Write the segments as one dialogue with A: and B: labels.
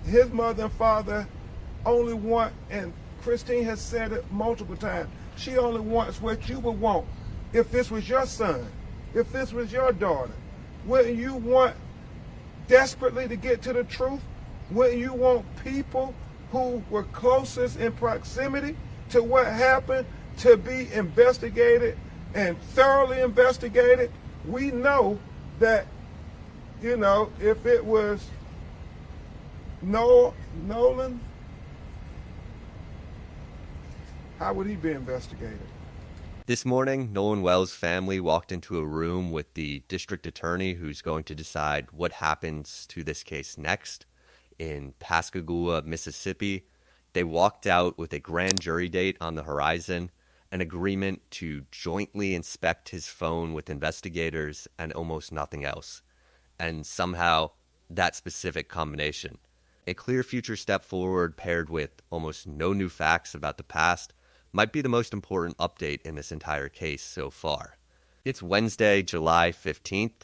A: his mother and father only want, and Christine has said it multiple times, she only wants what you would want if this was your son, if this was your daughter. Wouldn't you want desperately to get to the truth? Wouldn't you want people who were closest in proximity to what happened to be investigated and thoroughly investigated? We know that, if it was Nolan, how would he be investigated?
B: This morning, Nolan Wells' family walked into a room with the district attorney who's going to decide what happens to this case next. In Pascagoula, Mississippi, they walked out with a grand jury date on the horizon, an agreement to jointly inspect his phone with investigators, and almost nothing else. And somehow, that specific combination, a clear future step forward paired with almost no new facts about the past, might be the most important update in this entire case so far. It's Wednesday, July 15th,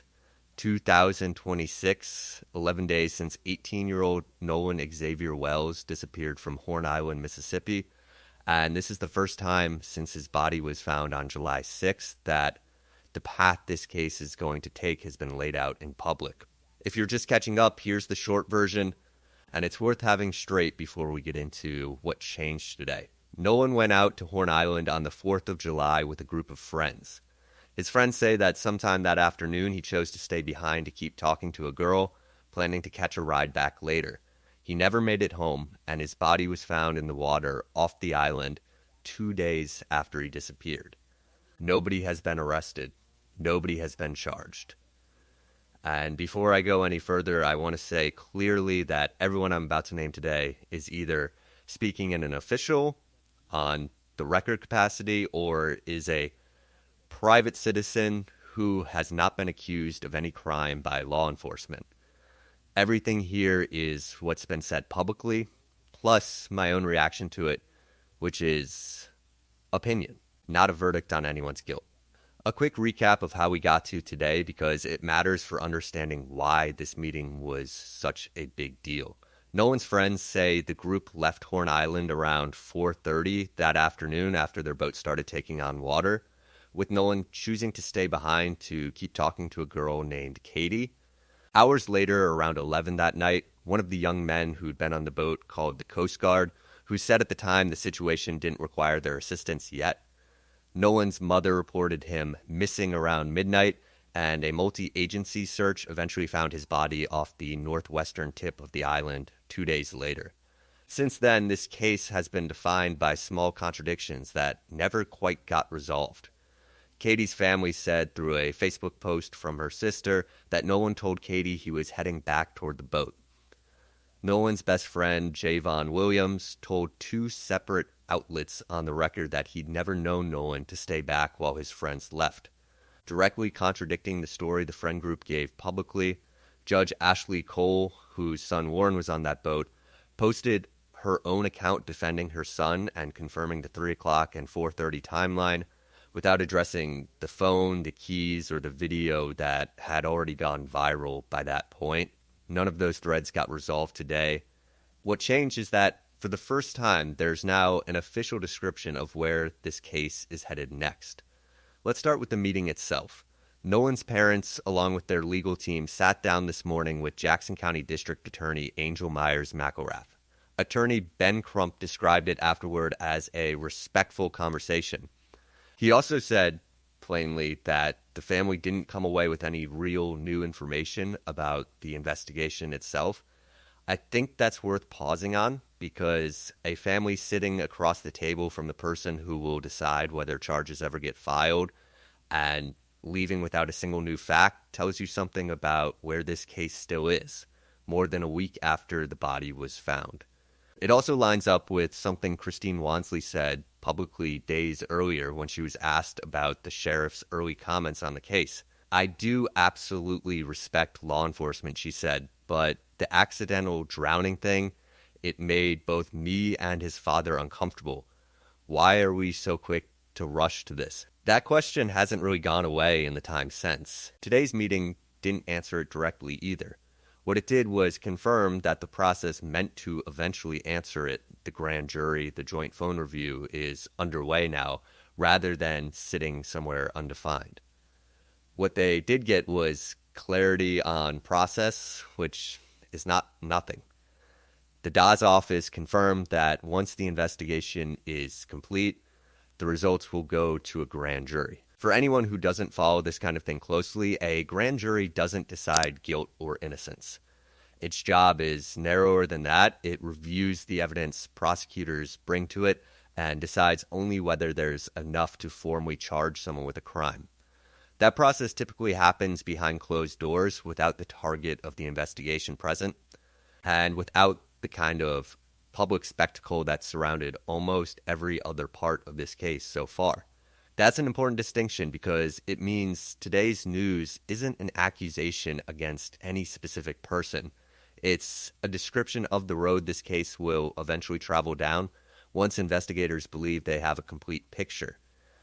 B: 2026, 11 days since 18-year-old Nolan Xavier Wells disappeared from Horn Island, Mississippi. And this is the first time since his body was found on July 6th that the path this case is going to take has been laid out in public. If you're just catching up, here's the short version, and it's worth having straight before we get into what changed today. Nolan went out to Horn Island on the 4th of July with a group of friends. His friends say that sometime that afternoon he chose to stay behind to keep talking to a girl, planning to catch a ride back later. He never made it home, and his body was found in the water off the island 2 days after he disappeared. Nobody has been arrested. Nobody has been charged. And before I go any further, I want to say clearly that everyone I'm about to name today is either speaking in an official, on the record capacity, or is a private citizen who has not been accused of any crime by law enforcement. Everything here is what's been said publicly, plus my own reaction to it, which is opinion, not a verdict on anyone's guilt. A quick recap of how we got to today, because it matters for understanding why this meeting was such a big deal. Nolan's friends say the group left Horn Island around 4:30 that afternoon after their boat started taking on water, with Nolan choosing to stay behind to keep talking to a girl named Katie. Hours later, around 11 that night, one of the young men who'd been on the boat called the Coast Guard, who said at the time the situation didn't require their assistance yet. Nolan's mother reported him missing around midnight, and a multi-agency search eventually found his body off the northwestern tip of the island 2 days later. Since then, this case has been defined by small contradictions that never quite got resolved. Katie's family said through a Facebook post from her sister that Nolan told Katie he was heading back toward the boat. Nolan's best friend, Javon Williams, told 2 separate outlets on the record that he'd never known Nolan to stay back while his friends left. Directly contradicting the story the friend group gave publicly, Judge Ashley Cole, whose son Warren was on that boat, posted her own account defending her son and confirming the 3 o'clock and 4:30 timeline without addressing the phone, the keys, or the video that had already gone viral by that point. None of those threads got resolved today. What changed is that for the first time, there's now an official description of where this case is headed next. Let's start with the meeting itself. Nolan's parents, along with their legal team, sat down this morning with Jackson County District Attorney Angel Myers-McElrath. Attorney Ben Crump described it afterward as a respectful conversation. He also said, plainly, that the family didn't come away with any real new information about the investigation itself. I think that's worth pausing on, because a family sitting across the table from the person who will decide whether charges ever get filed and leaving without a single new fact tells you something about where this case still is, more than a week after the body was found. It also lines up with something Christine Wansley said publicly days earlier when she was asked about the sheriff's early comments on the case. I do absolutely respect law enforcement, she said, but the accidental drowning thing, it made both me and his father uncomfortable. Why are we so quick to rush to this? That question hasn't really gone away in the time since. Today's meeting didn't answer it directly either. What it did was confirm that the process meant to eventually answer it, the grand jury, the joint phone review, is underway now, rather than sitting somewhere undefined. What they did get was clarity on process, which is not nothing. The Dawes office confirmed that once the investigation is complete, the results will go to a grand jury. For anyone who doesn't follow this kind of thing closely, a grand jury doesn't decide guilt or innocence. Its job is narrower than that. It reviews the evidence prosecutors bring to it and decides only whether there's enough to formally charge someone with a crime. That process typically happens behind closed doors without the target of the investigation present and without the kind of public spectacle that surrounded almost every other part of this case so far. That's an important distinction because it means today's news isn't an accusation against any specific person. It's a description of the road this case will eventually travel down once investigators believe they have a complete picture.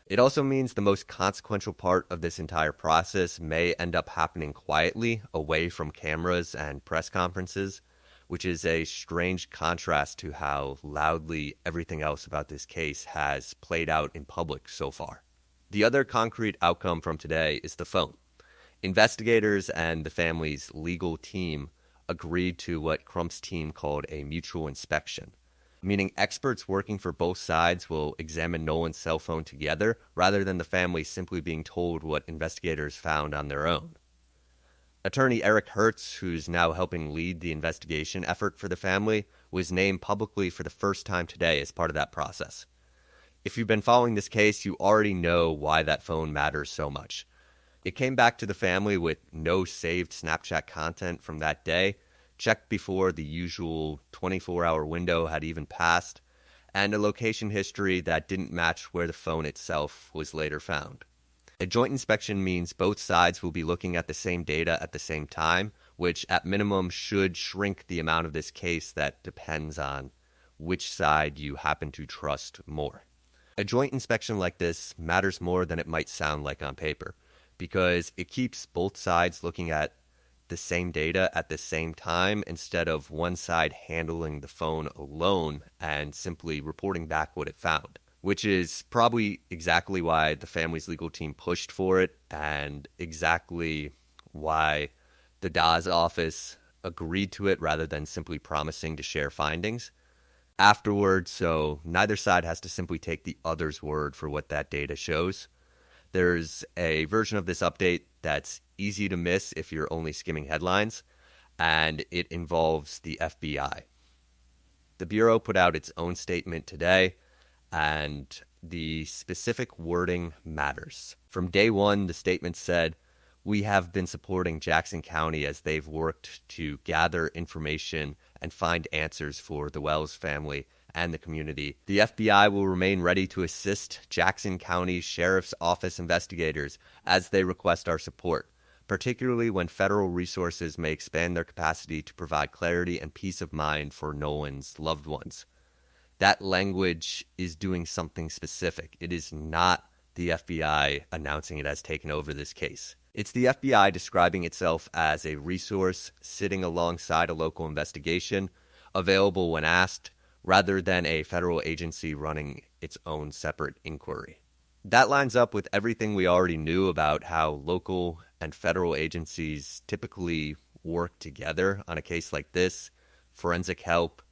B: It also means the most consequential part of this entire process may end up happening quietly, away from cameras and press conferences, which is a strange contrast to how loudly everything else about this case has played out in public so far. The other concrete outcome from today is the phone. Investigators and the family's legal team agreed to what Crump's team called a mutual inspection, meaning experts working for both sides will examine Nolan's cell phone together rather than the family simply being told what investigators found on their own. Attorney Eric Hertz, who's now helping lead the investigation effort for the family, was named publicly for the first time today as part of that process. If you've been following this case, you already know why that phone matters so much. It came back to the family with no saved Snapchat content from that day, checked before the usual 24-hour window had even passed, and a location history that didn't match where the phone itself was later found. A joint inspection means both sides will be looking at the same data at the same time, which at minimum should shrink the amount of this case that depends on which side you happen to trust more. A joint inspection like this matters more than it might sound like on paper, because it keeps both sides looking at the same data at the same time instead of one side handling the phone alone and simply reporting back what it found, which is probably exactly why the family's legal team pushed for it and exactly why the Dawes office agreed to it rather than simply promising to share findings afterwards, so neither side has to simply take the other's word for what that data shows. There's a version of this update that's easy to miss if you're only skimming headlines, and it involves the FBI. The Bureau put out its own statement today, and the specific wording matters. From day one, the statement said, "We have been supporting Jackson County as they've worked to gather information and find answers for the Wells family and the community. The FBI will remain ready to assist Jackson County Sheriff's Office investigators as they request our support, particularly when federal resources may expand their capacity to provide clarity and peace of mind for Nolan's loved ones." That language is doing something specific. It is not the FBI announcing it has taken over this case. It's the FBI describing itself as a resource sitting alongside a local investigation, available when asked, rather than a federal agency running its own separate inquiry. That lines up with everything we already knew about how local and federal agencies typically work together on a case like this: forensic help,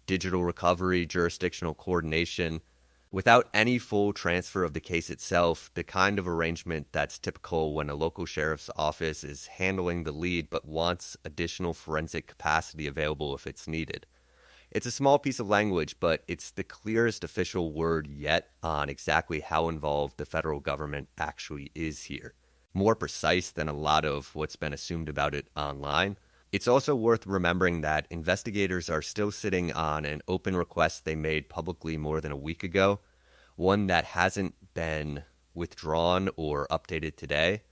B: digital recovery, jurisdictional coordination. Without any full transfer of the case itself, the kind of arrangement that's typical when a local sheriff's office is handling the lead but wants additional forensic capacity available if it's needed. It's a small piece of language, but it's the clearest official word yet on exactly how involved the federal government actually is here. More precise than a lot of what's been assumed about it online. It's also worth remembering that investigators are still sitting on an open request they made publicly more than a week ago, one that hasn't been withdrawn or updated today.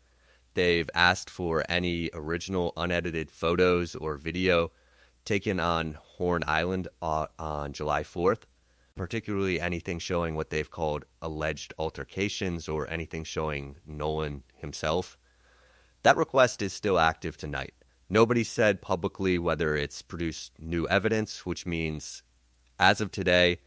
B: They've asked for any original unedited photos or video taken on Horn Island on July 4th, particularly anything showing what they've called alleged altercations or anything showing Nolan himself. That request is still active tonight. Nobody said publicly whether it's produced new evidence, which means as of today,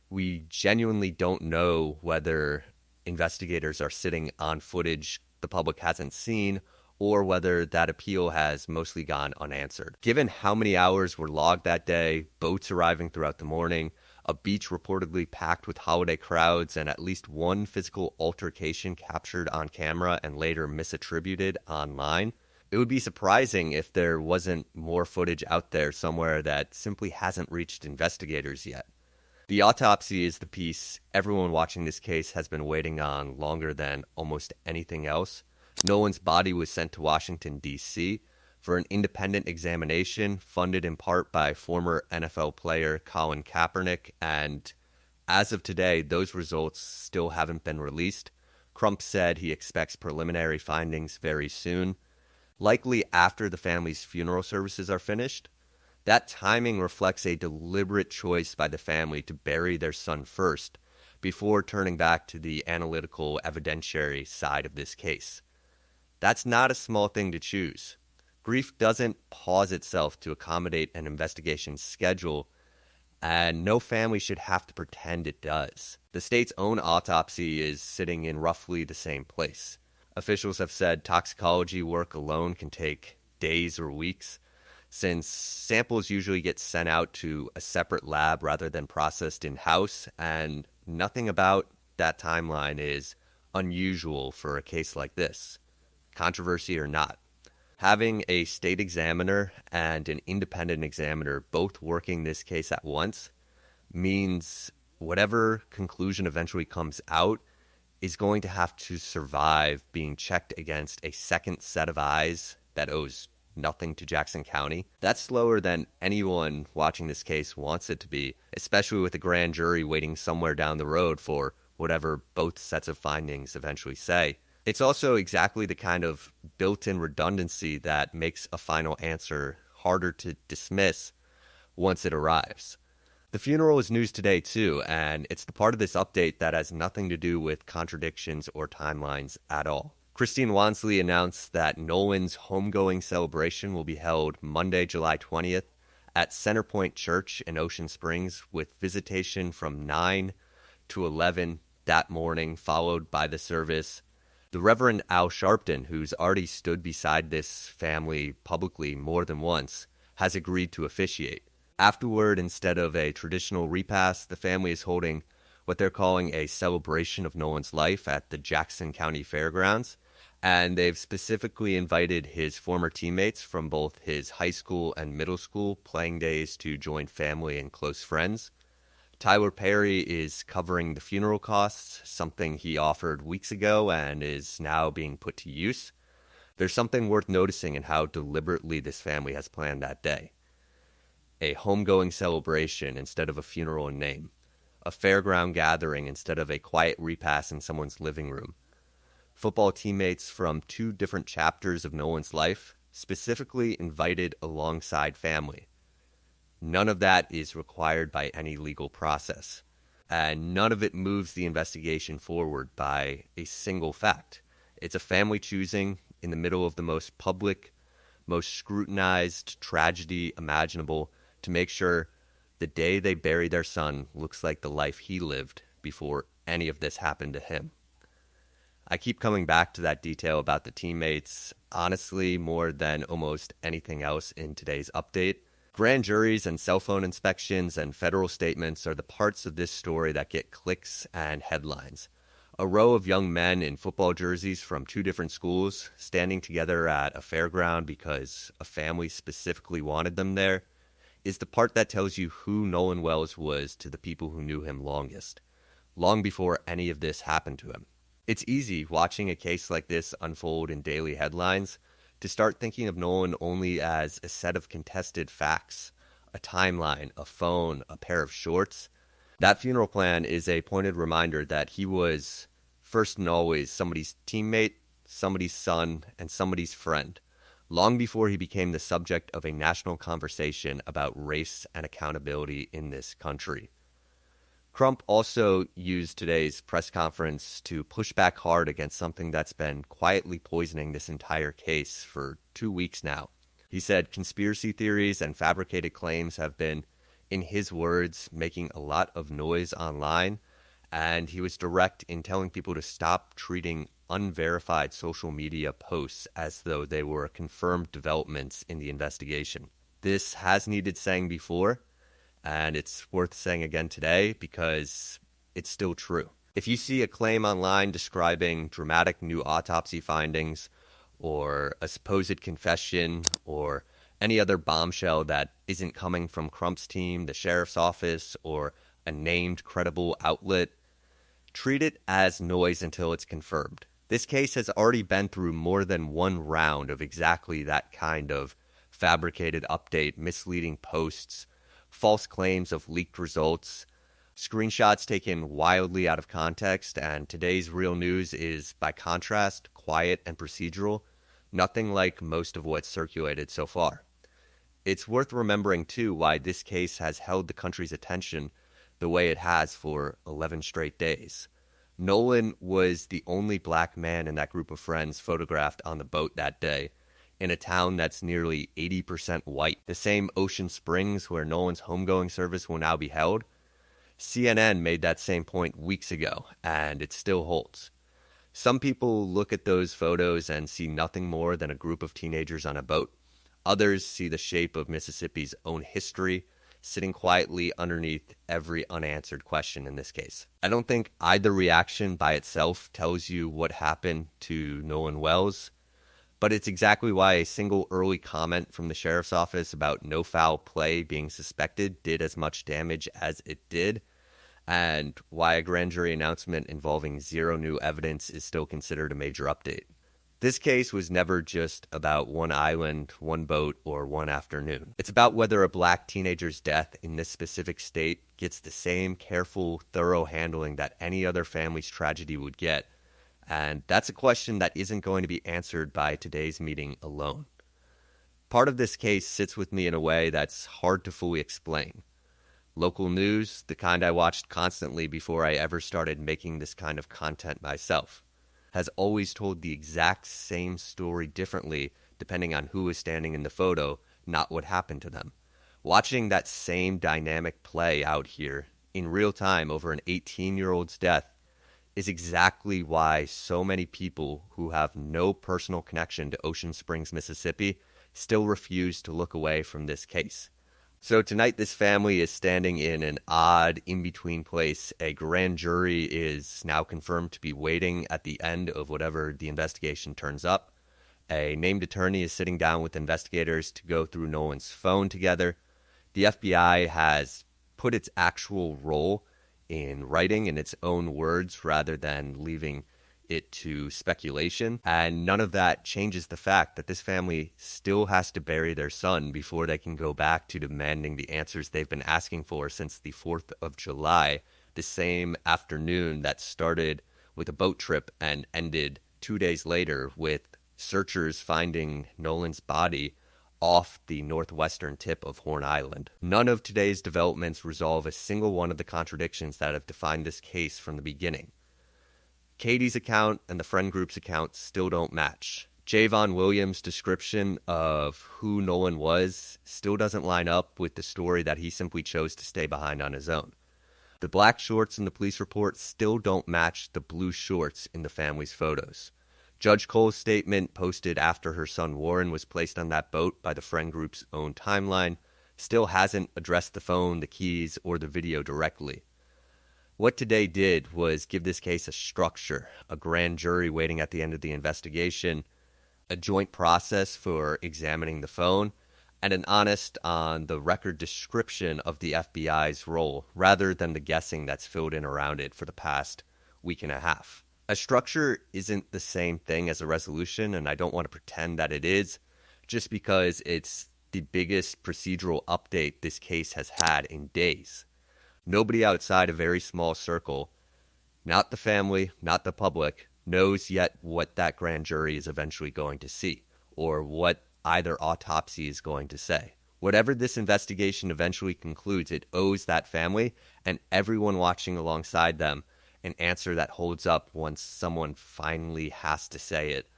B: we genuinely don't know whether investigators are sitting on footage the public hasn't seen or whether that appeal has mostly gone unanswered. Given how many hours were logged that day, boats arriving throughout the morning, a beach reportedly packed with holiday crowds, and at least one physical altercation captured on camera and later misattributed online, it would be surprising if there wasn't more footage out there somewhere that simply hasn't reached investigators yet. The autopsy is the piece everyone watching this case has been waiting on longer than almost anything else. Nolan's body was sent to Washington, D.C. for an independent examination funded in part by former NFL player Colin Kaepernick, and as of today, those results still haven't been released. Crump said he expects preliminary findings very soon, likely after the family's funeral services are finished. That timing reflects a deliberate choice by the family to bury their son first before turning back to the analytical evidentiary side of this case. That's not a small thing to choose. Grief doesn't pause itself to accommodate an investigation schedule, and no family should have to pretend it does. The state's own autopsy is sitting in roughly the same place. Officials have said toxicology work alone can take days or weeks, since samples usually get sent out to a separate lab rather than processed in-house, and nothing about that timeline is unusual for a case like this, controversy or not. Having a state examiner and an independent examiner both working this case at once means whatever conclusion eventually comes out is going to have to survive being checked against a second set of eyes that owes nothing to Jackson County. That's slower than anyone watching this case wants it to be, especially with a grand jury waiting somewhere down the road for whatever both sets of findings eventually say. It's also exactly the kind of built-in redundancy that makes a final answer harder to dismiss once it arrives. The funeral is news today too, and it's the part of this update that has nothing to do with contradictions or timelines at all. Christine Wansley announced that Nolan's homegoing celebration will be held Monday, July 20th at Centerpoint Church in Ocean Springs, with visitation from 9 to 11 that morning, followed by the service. The Reverend Al Sharpton, who's already stood beside this family publicly more than once, has agreed to officiate. Afterward, instead of a traditional repast, the family is holding what they're calling a celebration of Nolan's life at the Jackson County Fairgrounds, and they've specifically invited his former teammates from both his high school and middle school playing days to join family and close friends. Tyler Perry is covering the funeral costs, something he offered weeks ago and is now being put to use. There's something worth noticing in how deliberately this family has planned that day. A homegoing celebration instead of a funeral in name. A fairground gathering instead of a quiet repast in someone's living room. Football teammates from 2 different chapters of Nolan's life, specifically invited alongside family. None of that is required by any legal process, and none of it moves the investigation forward by a single fact. It's a family choosing in the middle of the most public, most scrutinized tragedy imaginable to make sure the day they bury their son looks like the life he lived before any of this happened to him. I keep coming back to that detail about the teammates, honestly, more than almost anything else in today's update. Grand juries and cell phone inspections and federal statements are the parts of this story that get clicks and headlines. A row of young men in football jerseys from 2 different schools standing together at a fairground because a family specifically wanted them there is the part that tells you who Nolan Wells was to the people who knew him longest, long before any of this happened to him. It's easy watching a case like this unfold in daily headlines to start thinking of Nolan only as a set of contested facts, a timeline, a phone, a pair of shorts. That funeral plan is a pointed reminder that he was, first and always, somebody's teammate, somebody's son, and somebody's friend, long before he became the subject of a national conversation about race and accountability in this country. Crump also used today's press conference to push back hard against something that's been quietly poisoning this entire case for 2 weeks now. He said conspiracy theories and fabricated claims have been, in his words, making a lot of noise online, and he was direct in telling people to stop treating unverified social media posts as though they were confirmed developments in the investigation. This has needed saying before, and it's worth saying again today because it's still true. If you see a claim online describing dramatic new autopsy findings or a supposed confession or any other bombshell that isn't coming from Crump's team, the sheriff's office, or a named credible outlet, treat it as noise until it's confirmed. This case has already been through more than one round of exactly that kind of fabricated update, misleading posts, false claims of leaked results, screenshots taken wildly out of context, and today's real news is, by contrast, quiet and procedural, nothing like most of what's circulated so far. It's worth remembering, too, why this case has held the country's attention the way it has for 11 straight days. Nolan was the only black man in that group of friends photographed on the boat that day, in a town that's nearly 80% white, the same Ocean Springs where Nolan's homegoing service will now be held. CNN made that same point weeks ago, and it still holds. Some people look at those photos and see nothing more than a group of teenagers on a boat. Others see the shape of Mississippi's own history, sitting quietly underneath every unanswered question in this case. I don't think either reaction by itself tells you what happened to Nolan Wells, but it's exactly why a single early comment from the sheriff's office about no foul play being suspected did as much damage as it did, and why a grand jury announcement involving zero new evidence is still considered a major update. This case was never just about one island, one boat, or one afternoon. It's about whether a black teenager's death in this specific state gets the same careful, thorough handling that any other family's tragedy would get. And that's a question that isn't going to be answered by today's meeting alone. Part of this case sits with me in a way that's hard to fully explain. Local news, the kind I watched constantly before I ever started making this kind of content myself, has always told the exact same story differently depending on who is standing in the photo, not what happened to them. Watching that same dynamic play out here in real time over an 18-year-old's death is exactly why so many people who have no personal connection to Ocean Springs, Mississippi, still refuse to look away from this case. So tonight, this family is standing in an odd, in-between place. A grand jury is now confirmed to be waiting at the end of whatever the investigation turns up. A named attorney is sitting down with investigators to go through Nolan's phone together. The FBI has put its actual role in writing in its own words rather than leaving it to speculation. And none of that changes the fact that this family still has to bury their son before they can go back to demanding the answers they've been asking for since the 4th of July, the same afternoon that started with a boat trip and ended 2 days later with searchers finding Nolan's body off the northwestern tip of Horn Island. None of today's developments resolve a single one of the contradictions that have defined this case from the beginning. Katie's account and the friend group's account still don't match. Javon Williams' description of who Nolan was still doesn't line up with the story that he simply chose to stay behind on his own. The black shorts in the police report still don't match the blue shorts in the family's photos. Judge Cole's statement, posted after her son Warren was placed on that boat by the friend group's own timeline, still hasn't addressed the phone, the keys, or the video directly. What today did was give this case a structure, a grand jury waiting at the end of the investigation, a joint process for examining the phone, and an honest on-the-record description of the FBI's role, rather than the guessing that's filled in around it for the past week and a half. A structure isn't the same thing as a resolution, and I don't want to pretend that it is, just because it's the biggest procedural update this case has had in days. Nobody outside a very small circle, not the family, not the public, knows yet what that grand jury is eventually going to see, or what either autopsy is going to say. Whatever this investigation eventually concludes, it owes that family and everyone watching alongside them an answer that holds up once someone finally has to say it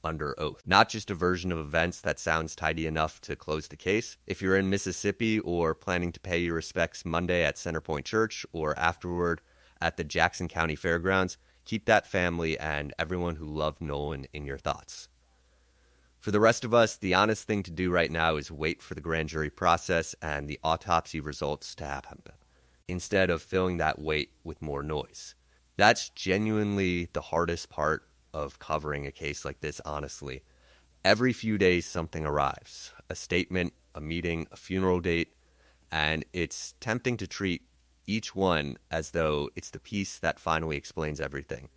B: under oath. Not just a version of events that sounds tidy enough to close the case. If you're in Mississippi or planning to pay your respects Monday at Centerpoint Church or afterward at the Jackson County Fairgrounds, keep that family and everyone who loved Nolan in your thoughts. For the rest of us, the honest thing to do right now is wait for the grand jury process and the autopsy results to happen, instead of filling that wait with more noise. That's genuinely the hardest part of covering a case like this, honestly. Every few days something arrives. A statement, a meeting, a funeral date, and it's tempting to treat each one as though it's the piece that finally explains everything.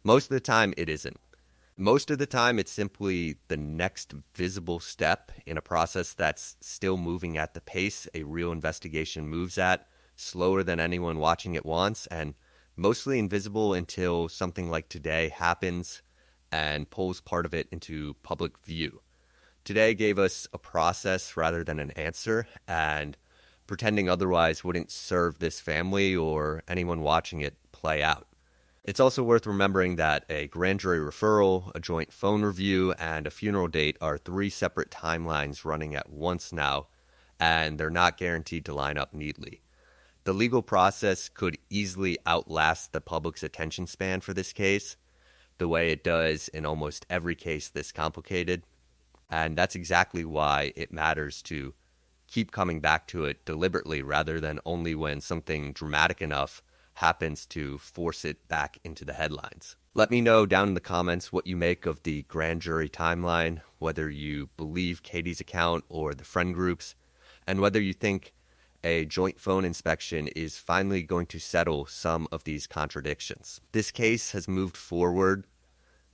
B: Most of the time, it isn't. Most of the time, it's simply the next visible step in a process that's still moving at the pace a real investigation moves at, slower than anyone watching it wants, and mostly invisible until something like today happens and pulls part of it into public view. Today gave us a process rather than an answer, and pretending otherwise wouldn't serve this family or anyone watching it play out. It's also worth remembering that a grand jury referral, a joint phone review, and a funeral date are 3 separate timelines running at once now, and they're not guaranteed to line up neatly. The legal process could easily outlast the public's attention span for this case, the way it does in almost every case this complicated, and that's exactly why it matters to keep coming back to it deliberately rather than only when something dramatic enough happens to force it back into the headlines. Let me know down in the comments what you make of the grand jury timeline, whether you believe Katie's account or the friend groups, and whether you think a joint phone inspection is finally going to settle some of these contradictions. This case has moved forward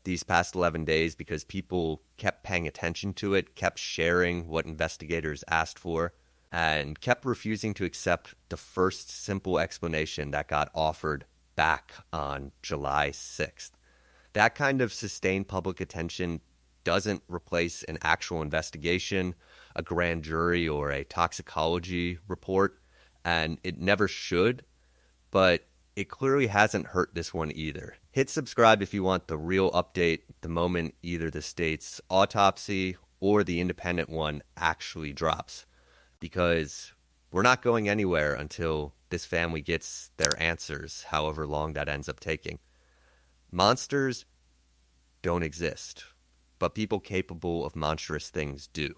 B: these past 11 days because people kept paying attention to it, kept sharing what investigators asked for, and kept refusing to accept the first simple explanation that got offered back on July 6th. That kind of sustained public attention doesn't replace an actual investigation, a grand jury, or a toxicology report, and it never should, but it clearly hasn't hurt this one either. Hit subscribe if you want the real update the moment either the state's autopsy or the independent one actually drops, because we're not going anywhere until this family gets their answers, however long that ends up taking. Monsters don't exist, but people capable of monstrous things do.